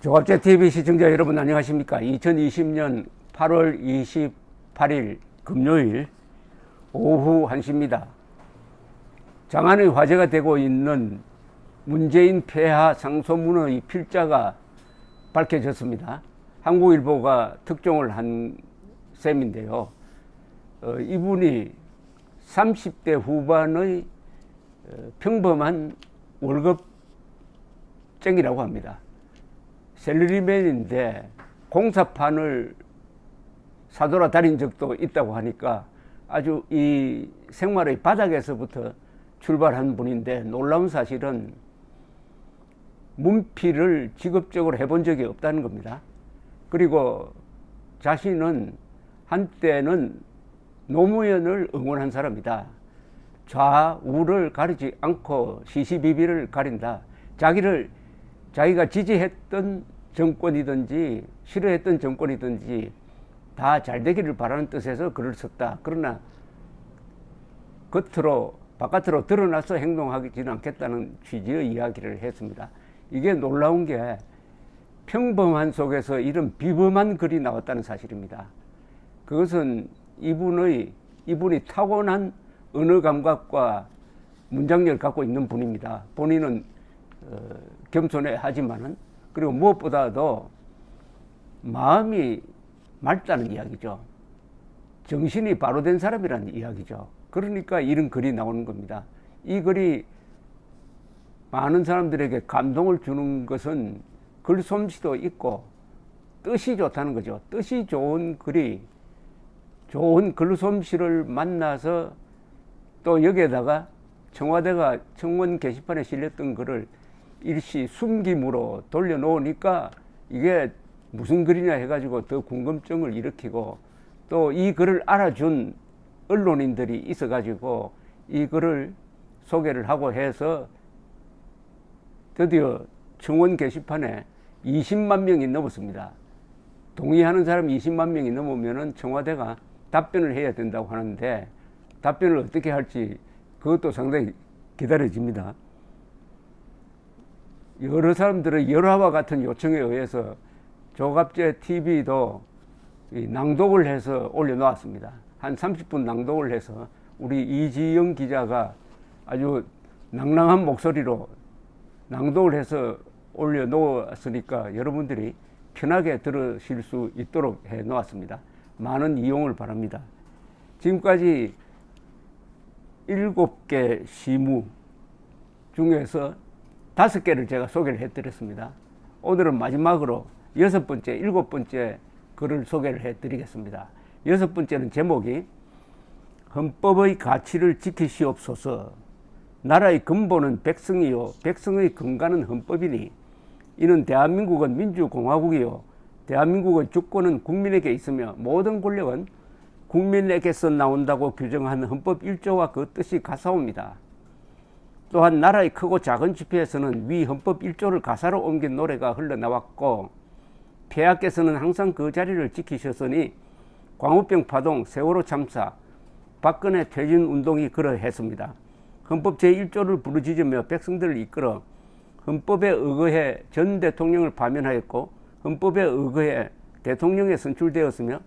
조갑제TV 시청자 여러분 안녕하십니까. 2020년 8월 28일 금요일 오후 1시입니다. 장안의 화제가 되고 있는 문재인 폐하 상소문의 필자가 밝혀졌습니다. 한국일보가 특종을 한 셈인데요. 이분이 30대 후반의 평범한 월급쟁이라고 합니다. 셀러리맨인데 공사판을 사돌아 다닌 적도 있다고 하니까 아주 이 생활의 바닥에서부터 출발한 분인데, 놀라운 사실은 문필을 직업적으로 해본 적이 없다는 겁니다. 그리고 자신은 한때는 노무현을 응원한 사람이다. 좌우를 가리지 않고 시시비비를 가린다. 자기가 지지했던 정권이든지 싫어했던 정권이든지 다 잘 되기를 바라는 뜻에서 글을 썼다. 그러나 바깥으로 드러나서 행동하지는 않겠다는 취지의 이야기를 했습니다. 이게 놀라운 게 평범한 속에서 이런 비범한 글이 나왔다는 사실입니다. 그것은 이분이 타고난 언어 감각과 문장력을 갖고 있는 분입니다. 본인은 겸손해 하지만은, 그리고 무엇보다도 마음이 맑다는 이야기죠. 정신이 바로 된 사람이라는 이야기죠. 그러니까 이런 글이 나오는 겁니다. 이 글이 많은 사람들에게 감동을 주는 것은 글솜씨도 있고 뜻이 좋다는 거죠. 뜻이 좋은 글이, 좋은 글솜씨를 만나서 또 여기에다가 청와대가 청원 게시판에 실렸던 글을 일시 숨김으로 돌려놓으니까 이게 무슨 글이냐 해가지고 더 궁금증을 일으키고, 또 이 글을 알아준 언론인들이 있어가지고 이 글을 소개를 하고 해서 드디어 청원 게시판에 20만 명이 넘었습니다. 동의하는 사람이 20만 명이 넘으면은 청와대가 답변을 해야 된다고 하는데, 답변을 어떻게 할지 그것도 상당히 기다려집니다. 여러 사람들의 열화와 같은 요청에 의해서 조갑제TV도 낭독을 해서 올려놓았습니다. 한 30분 낭독을 해서 우리 이지영 기자가 아주 낭랑한 목소리로 낭독을 해서 올려놓았으니까 여러분들이 편하게 들으실 수 있도록 해놓았습니다. 많은 이용을 바랍니다. 지금까지 7개 시무 중에서 5개를 제가 소개를 해드렸습니다. 오늘은 마지막으로 7번째 글을 소개를 해드리겠습니다. 6번째는 제목이 헌법의 가치를 지키시옵소서. 나라의 근본은 백성이요 백성의 근간은 헌법이니 이는 대한민국은 민주공화국이요 대한민국의 주권은 국민에게 있으며 모든 권력은 국민에게서 나온다고 규정한 헌법 1조와 그 뜻이 같사옵니다. 또한 나라의 크고 작은 집회에서는 위 헌법 1조를 가사로 옮긴 노래가 흘러나왔고, 폐하께서는 항상 그 자리를 지키셨으니 광우병 파동, 세월호 참사, 박근혜 퇴진 운동이 그러했습니다. 헌법 제1조를 부르짖으며 백성들을 이끌어 헌법에 의거해 전 대통령을 파면하였고, 헌법에 의거해 대통령에 선출되었으며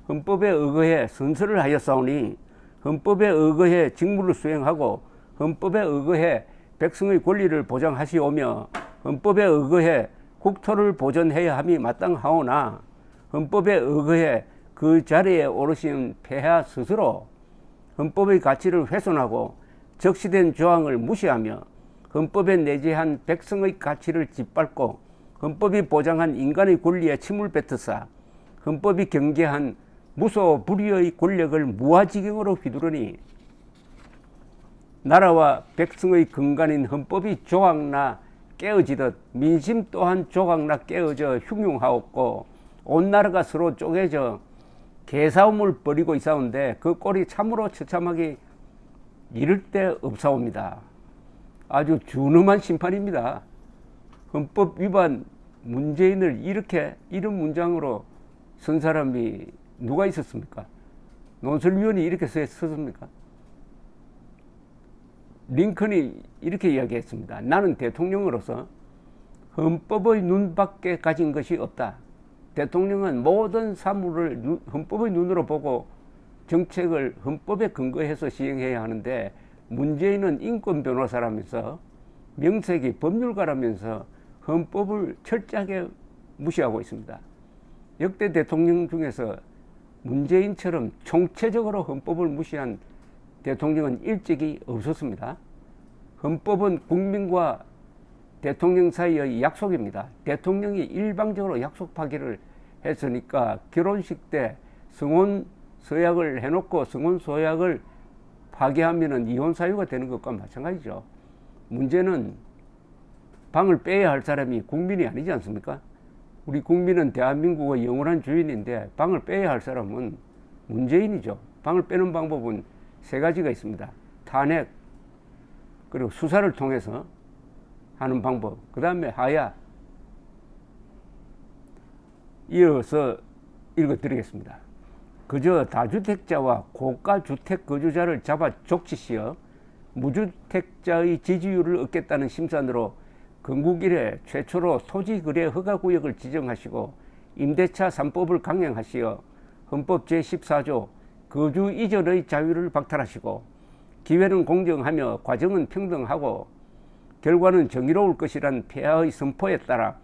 헌법에 의거해 선서를 하였사오니 헌법에 의거해 직무를 수행하고 헌법에 의거해 백성의 권리를 보장하시오며 헌법에 의거해 국토를 보존해야 함이 마땅하오나, 헌법에 의거해 그 자리에 오르신 폐하 스스로 헌법의 가치를 훼손하고 적시된 조항을 무시하며 헌법에 내재한 백성의 가치를 짓밟고 헌법이 보장한 인간의 권리에 침을 뱉으사 헌법이 경계한 무소불위의 권력을 무아지경으로 휘두르니 나라와 백성의 근간인 헌법이 조각나 깨어지듯 민심 또한 조각나 깨어져 흉흉하옵고 온 나라가 서로 쪼개져 개싸움을 벌이고 있사온데 그 꼴이 참으로 처참하기 이를 데 없사옵니다. 아주 준엄한 심판입니다. 헌법 위반 문재인을 이런 문장으로 쓴 사람이 누가 있었습니까? 논설위원이 이렇게 썼습니까? 링컨이 이렇게 이야기했습니다. 나는 대통령으로서 헌법의 눈밖에 가진 것이 없다. 대통령은 모든 사물을 헌법의 눈으로 보고 정책을 헌법에 근거해서 시행해야 하는데, 문재인은 인권 변호사라면서 명색이 법률가라면서 헌법을 철저하게 무시하고 있습니다. 역대 대통령 중에서 문재인처럼 총체적으로 헌법을 무시한 대통령은 일찍이 없었습니다. 헌법은 국민과 대통령 사이의 약속입니다. 대통령이 일방적으로 약속 파기를 했으니까 결혼식 때 성혼 서약을 해놓고 성혼 서약을 파기하면 이혼 사유가 되는 것과 마찬가지죠. 문제는 방을 빼야 할 사람이 국민이 아니지 않습니까? 우리 국민은 대한민국의 영원한 주인인데 방을 빼야 할 사람은 문재인이죠. 방을 빼는 방법은 세 가지가 있습니다. 탄핵, 그리고 수사를 통해서 하는 방법, 그 다음에 하야. 이어서 읽어드리겠습니다. 그저 다주택자와 고가주택 거주자를 잡아 족치시어 무주택자의 지지율을 얻겠다는 심산으로 건국 이래 최초로 토지거래 허가구역을 지정하시고 임대차 3법을 강행하시어 헌법 제14조 거주 이전의 자유를 박탈하시고 기회는 공정하며 과정은 평등하고 결과는 정의로울 것이란 폐하의 선포에 따라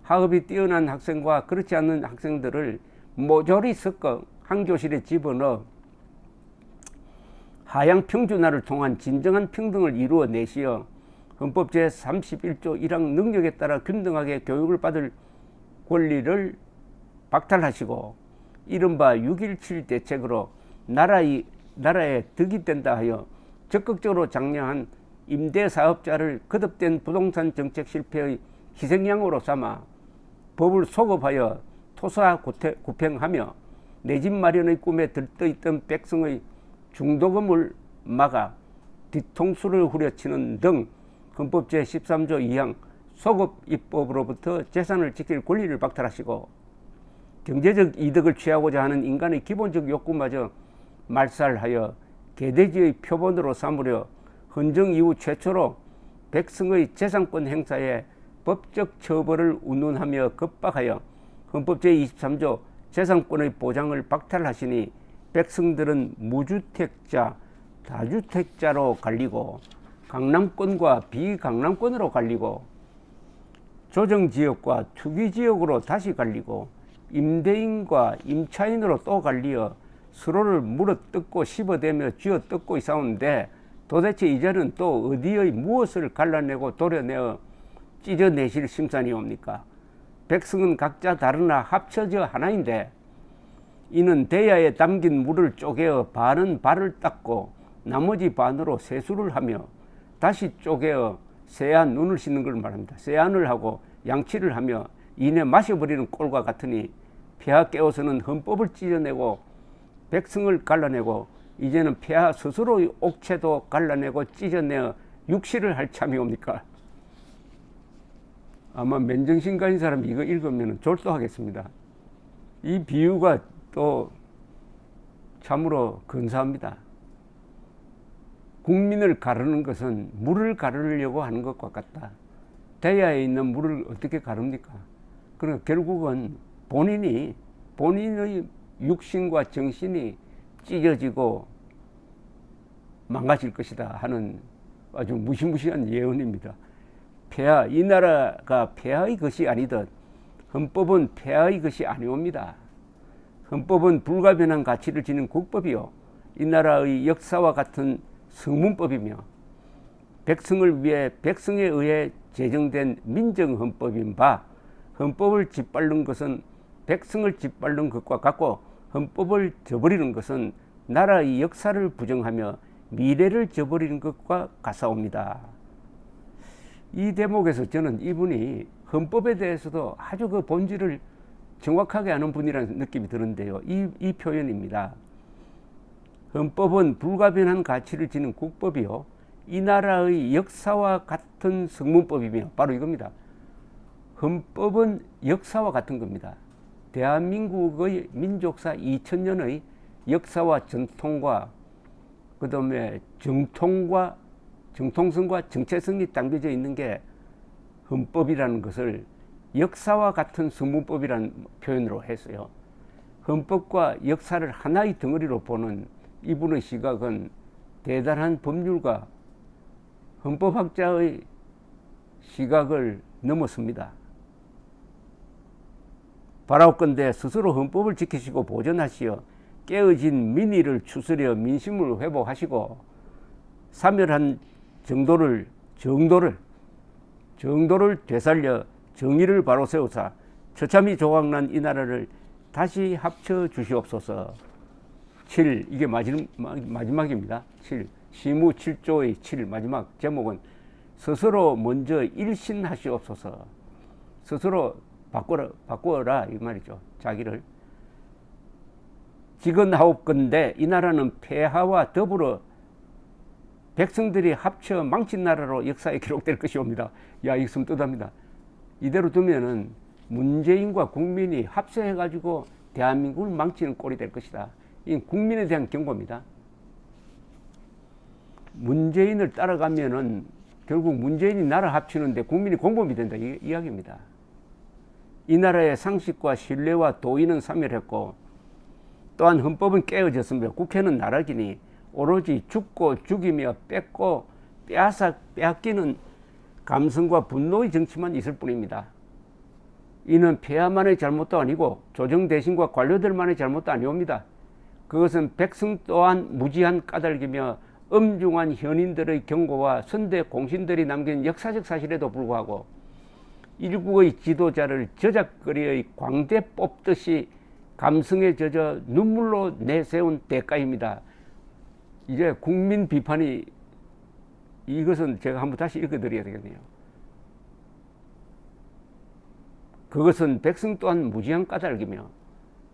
학업이 뛰어난 학생과 그렇지 않은 학생들을 모조리 섞어 한 교실에 집어넣어 하향 평준화를 통한 진정한 평등을 이루어내시어 헌법 제31조 1항 능력에 따라 균등하게 교육을 받을 권리를 박탈하시고 이른바 6.17 대책으로 나라에 득이 된다 하여 적극적으로 장려한 임대사업자를 거듭된 부동산 정책 실패의 희생양으로 삼아 법을 소급하여 토사구팽하며 내 집 마련의 꿈에 들떠있던 백성의 중도금을 막아 뒤통수를 후려치는 등 헌법 제13조 2항 소급 입법으로부터 재산을 지킬 권리를 박탈하시고 경제적 이득을 취하고자 하는 인간의 기본적 욕구마저 말살하여 개돼지의 표본으로 삼으려 헌정 이후 최초로 백성의 재산권 행사에 법적 처벌을 운운하며 겁박하여 헌법 제23조 재산권의 보장을 박탈하시니 백성들은 무주택자, 다주택자로 갈리고 강남권과 비강남권으로 갈리고 조정지역과 투기지역으로 다시 갈리고 임대인과 임차인으로 또 갈리어 서로를 물어뜯고 씹어대며 쥐어뜯고 싸우는데 도대체 이제는 또 어디의 무엇을 갈라내고 도려내어 찢어내실 심산이 옵니까? 백성은 각자 다르나 합쳐져 하나인데 이는 대야에 담긴 물을 쪼개어 반은 발을 닦고 나머지 반으로 세수를 하며 다시 쪼개어 세안 눈을 씻는 걸 말합니다. 세안을 하고 양치를 하며 이내 마셔버리는 꼴과 같으니 폐하 깨어서는 헌법을 찢어내고 백성을 갈라내고 이제는 폐하 스스로의 옥체도 갈라내고 찢어내어 육시를 할 참이 옵니까? 아마 맨정신 가진 사람이 이거 읽으면 졸도하겠습니다. 이 비유가 또 참으로 근사합니다. 국민을 가르는 것은 물을 가르려고 하는 것과 같다. 대야에 있는 물을 어떻게 가릅니까? 그러니까 결국은 본인의 육신과 정신이 찢어지고 망가질 것이다 하는 아주 무시무시한 예언입니다. 폐하, 이 나라가 폐하의 것이 아니듯 헌법은 폐하의 것이 아니옵니다. 헌법은 불가변한 가치를 지닌 국법이요 이 나라의 역사와 같은 성문법이며 백성을 위해 백성에 의해 제정된 민정헌법인 바 헌법을 짓밟는 것은 백성을 짓밟는 것과 같고 헌법을 저버리는 것은 나라의 역사를 부정하며 미래를 저버리는 것과 같사옵니다. 이 대목에서 저는 이분이 헌법에 대해서도 아주 그 본질을 정확하게 아는 분이라는 느낌이 드는데요. 이 표현입니다. 헌법은 불가변한 가치를 지닌 국법이요 이 나라의 역사와 같은 성문법이며 바로 이겁니다. 헌법은 역사와 같은 겁니다. 대한민국의 민족사 2000년의 역사와 전통과 그 다음에 정통성과 정체성이 담겨져 있는 게 헌법이라는 것을 역사와 같은 성분법이라는 표현으로 했어요. 헌법과 역사를 하나의 덩어리로 보는 이분의 시각은 대단한 법률가, 헌법학자의 시각을 넘었습니다. 바라옵건대 스스로 헌법을 지키시고 보존하시어 깨어진 민의를 추스려 민심을 회복하시고 사멸한 정도를 되살려 정의를 바로 세우사 처참히 조각난 이 나라를 다시 합쳐 주시옵소서. 7. 이게 마지막입니다. 7. 시무 7조의 7 마지막 제목은 스스로 먼저 일신하시옵소서. 스스로 바꾸어라 이 말이죠. 자기를. 지건하옵건대 이 나라는 폐하와 더불어 백성들이 합쳐 망친 나라로 역사에 기록될 것이옵니다. 야, 이거 섬뜩합니다. 이대로 두면은 문재인과 국민이 합세해가지고 대한민국을 망치는 꼴이 될 것이다. 이 국민에 대한 경고입니다. 문재인을 따라가면은 결국 문재인이 나라 합치는데 국민이 공범이 된다. 이 이야기입니다. 이 나라의 상식과 신뢰와 도의는 사멸했고 또한 헌법은 깨어졌으며 국회는 나락이니 오로지 죽고 죽이며 뺏고 빼앗기는 감성과 분노의 정치만 있을 뿐입니다. 이는 폐하만의 잘못도 아니고 조정 대신과 관료들만의 잘못도 아니옵니다. 그것은 백성 또한 무지한 까닭이며 엄중한 현인들의 경고와 선대 공신들이 남긴 역사적 사실에도 불구하고 일국의 지도자를 저작거리의 광대 뽑듯이 감성에 젖어 눈물로 내세운 대가입니다. 이제 국민 비판이 이것은 제가 한번 다시 읽어드려야 되겠네요. 그것은 백성 또한 무지한 까닭이며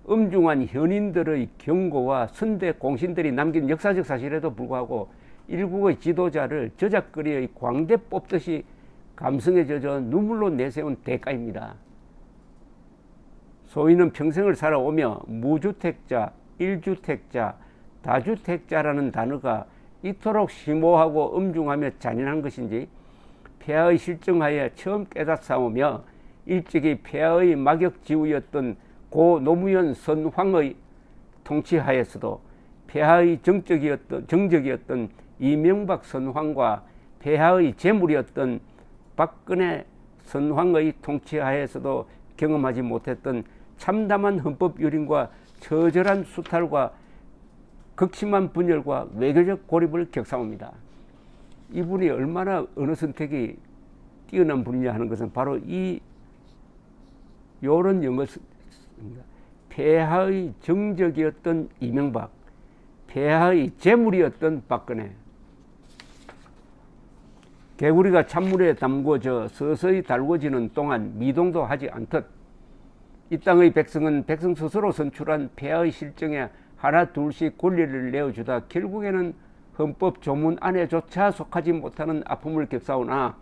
엄중한 현인들의 경고와 선대 공신들이 남긴 역사적 사실에도 불구하고 일국의 지도자를 저작거리의 광대 뽑듯이 감성에 젖어 눈물로 내세운 대가입니다. 소인은 평생을 살아오며 무주택자, 일주택자, 다주택자라는 단어가 이토록 심오하고 엄중하며 잔인한 것인지 폐하의 실정하에 처음 깨닫사오며 일찍이 폐하의 막역지우였던 고 노무현 선황의 통치하에서도 폐하의 정적이었던 이명박 선황과 폐하의 재물이었던 박근혜 선황의 통치하에서도 경험하지 못했던 참담한 헌법 유린과 처절한 수탈과 극심한 분열과 외교적 고립을 겪사옵니다. 이분이 얼마나 언어 선택이 뛰어난 분이냐 하는 것은 바로 요런 영어 폐하의 정적이었던 이명박, 폐하의 재물이었던 박근혜. 개구리가 찬물에 담궈져 서서히 달궈지는 동안 미동도 하지 않듯 이 땅의 백성은 백성 스스로 선출한 폐하의 실정에 하나 둘씩 권리를 내어주다 결국에는 헌법 조문 안에조차 속하지 못하는 아픔을 겪사오나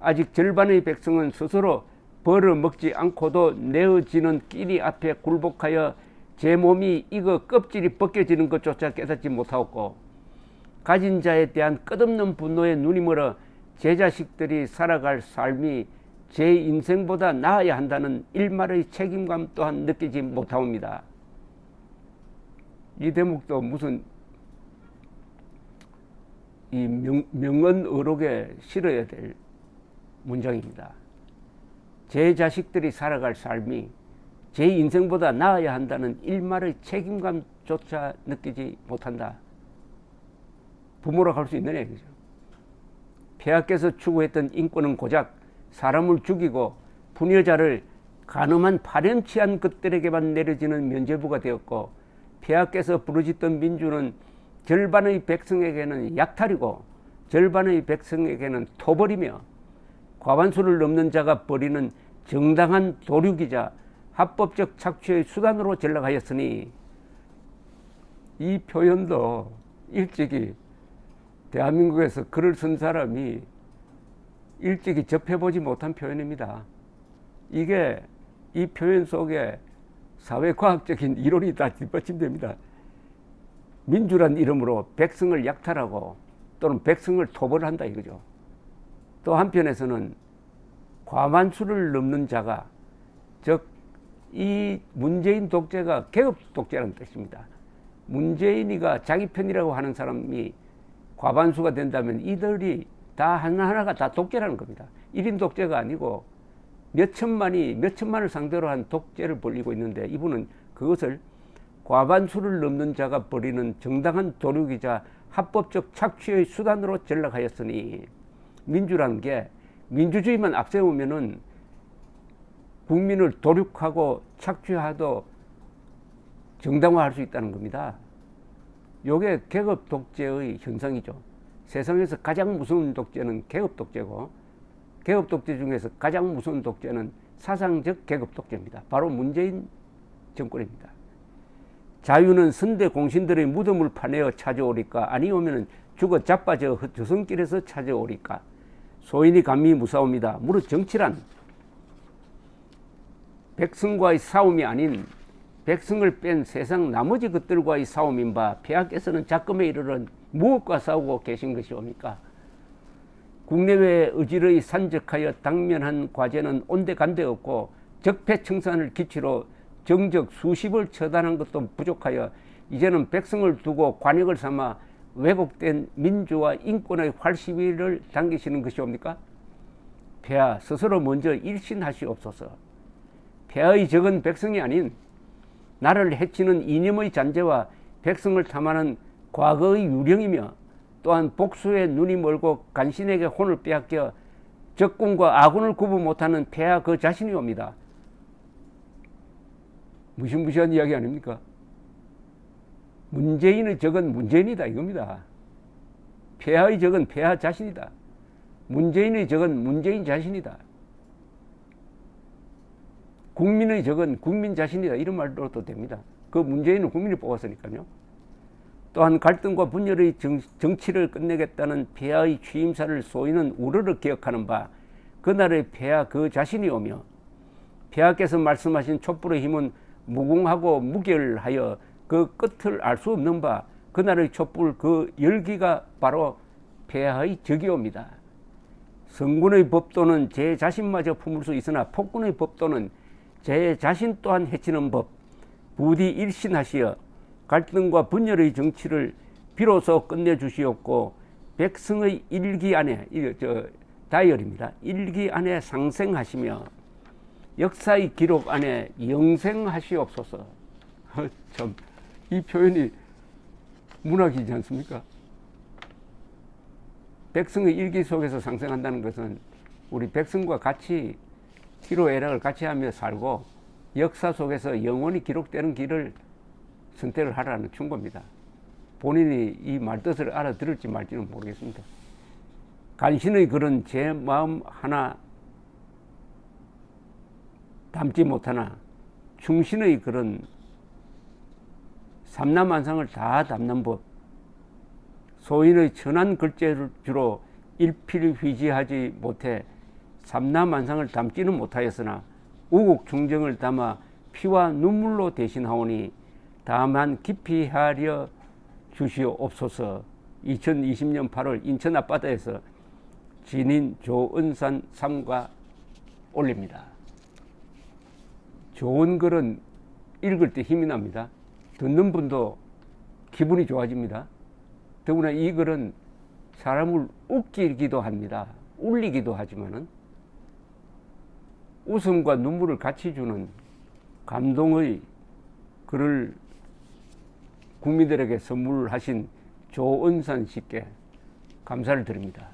아직 절반의 백성은 스스로 벌어먹지 않고도 내어지는 끼리 앞에 굴복하여 제 몸이 익어 껍질이 벗겨지는 것조차 깨닫지 못하였고 가진 자에 대한 끝없는 분노에 눈이 멀어 제 자식들이 살아갈 삶이 제 인생보다 나아야 한다는 일말의 책임감 또한 느끼지 못하옵니다. 이 대목도 무슨 이 명언어록에 실어야 될 문장입니다. 제 자식들이 살아갈 삶이 제 인생보다 나아야 한다는 일말의 책임감조차 느끼지 못한다. 부모라고 할 수 있느냐 이거죠. 폐하께서 추구했던 인권은 고작 사람을 죽이고 분여자를 간음한 파렴치한 것들에게만 내려지는 면죄부가 되었고 폐하께서 부르짖던 민주는 절반의 백성에게는 약탈이고 절반의 백성에게는 토벌이며 과반수를 넘는 자가 벌이는 정당한 도륙이자 합법적 착취의 수단으로 전락하였으니 이 표현도 일찍이 대한민국에서 글을 쓴 사람이 일찍이 접해보지 못한 표현입니다. 이게 이 표현 속에 사회과학적인 이론이 다 뒷받침됩니다. 민주란 이름으로 백성을 약탈하고 또는 백성을 토벌한다 이거죠. 또 한편에서는 과반수를 넘는 자가, 즉 이 문재인 독재가 개업 독재라는 뜻입니다. 문재인이가 자기 편이라고 하는 사람이 과반수가 된다면 이들이 다 하나하나가 다 독재라는 겁니다. 1인 독재가 아니고 몇천만을 상대로 한 독재를 벌이고 있는데, 이분은 그것을 과반수를 넘는 자가 벌이는 정당한 도륙이자 합법적 착취의 수단으로 전락하였으니, 민주라는 게 민주주의만 앞세우면은 국민을 도륙하고 착취하도 정당화할 수 있다는 겁니다. 요게 계급 독재의 현상이죠. 세상에서 가장 무서운 독재는 계급 독재고, 계급 독재 중에서 가장 무서운 독재는 사상적 계급 독재입니다. 바로 문재인 정권입니다. 자유는 선대 공신들의 무덤을 파내어 찾아오리까, 아니오면 죽어 자빠져 저승길에서 찾아오리까. 소인이 감히 무사옵니다. 무릇 정치란 백성과의 싸움이 아닌 백성을 뺀 세상 나머지 것들과의 싸움인 바, 폐하께서는 작금에 이르러 무엇과 싸우고 계신 것이옵니까? 국내외 의지의 산적하여 당면한 과제는 온데간데 없고, 적폐청산을 기치로 정적 수십을 처단한 것도 부족하여 이제는 백성을 두고 관역을 삼아 왜곡된 민주와 인권의 활시위를 당기시는 것이옵니까? 폐하 스스로 먼저 일신하시옵소서. 폐하의 적은 백성이 아닌 나를 해치는 이념의 잔재와 백성을 탐하는 과거의 유령이며, 또한 복수에 눈이 멀고 간신에게 혼을 빼앗겨 적군과 아군을 구분 못하는 폐하 그 자신이옵니다. 무시무시한 이야기 아닙니까? 문재인의 적은 문재인이다 이겁니다. 폐하의 적은 폐하 자신이다. 문재인의 적은 문재인 자신이다. 국민의 적은 국민 자신이다, 이런 말로도 됩니다. 그 문재인은 국민이 뽑았으니까요. 또한 갈등과 분열의 정치를 끝내겠다는 폐하의 취임사를 소인은 우러러 기억하는 바, 그날의 폐하 그 자신이 오며, 폐하께서 말씀하신 촛불의 힘은 무궁하고 무결하여 그 끝을 알 수 없는 바, 그날의 촛불 그 열기가 바로 폐하의 적이옵니다. 성군의 법도는 제 자신마저 품을 수 있으나 폭군의 법도는 제 자신 또한 해치는 법, 부디 일신하시어 갈등과 분열의 정치를 비로소 끝내주시옵고, 백성의 일기 안에, 다이어리입니다. 일기 안에 상생하시며 역사의 기록 안에 영생하시옵소서. 참, 이 표현이 문학이지 않습니까? 백성의 일기 속에서 상생한다는 것은 우리 백성과 같이 희로애락을 같이 하며 살고 역사 속에서 영원히 기록되는 길을 선택을 하라는 충고입니다. 본인이 이 말뜻을 알아들을지 말지는 모르겠습니다. 간신의 글은 제 마음 하나 담지 못하나, 충신의 글은 삼라만상을 다 담는 법, 소인의 천한 글재주로 일필휘지하지 못해 삼라만상을 담지는 못하였으나 우국충정을 담아 피와 눈물로 대신하오니 다만 깊이 헤아려 주시옵소서. 2020년 8월 인천 앞바다에서 진인 조은산 삼가 올립니다. 좋은 글은 읽을 때 힘이 납니다. 듣는 분도 기분이 좋아집니다. 더구나 이 글은 사람을 웃기기도 합니다. 울리기도 하지만은 웃음과 눈물을 같이 주는 감동의 글을 국민들에게 선물하신 조은산 씨께 감사를 드립니다.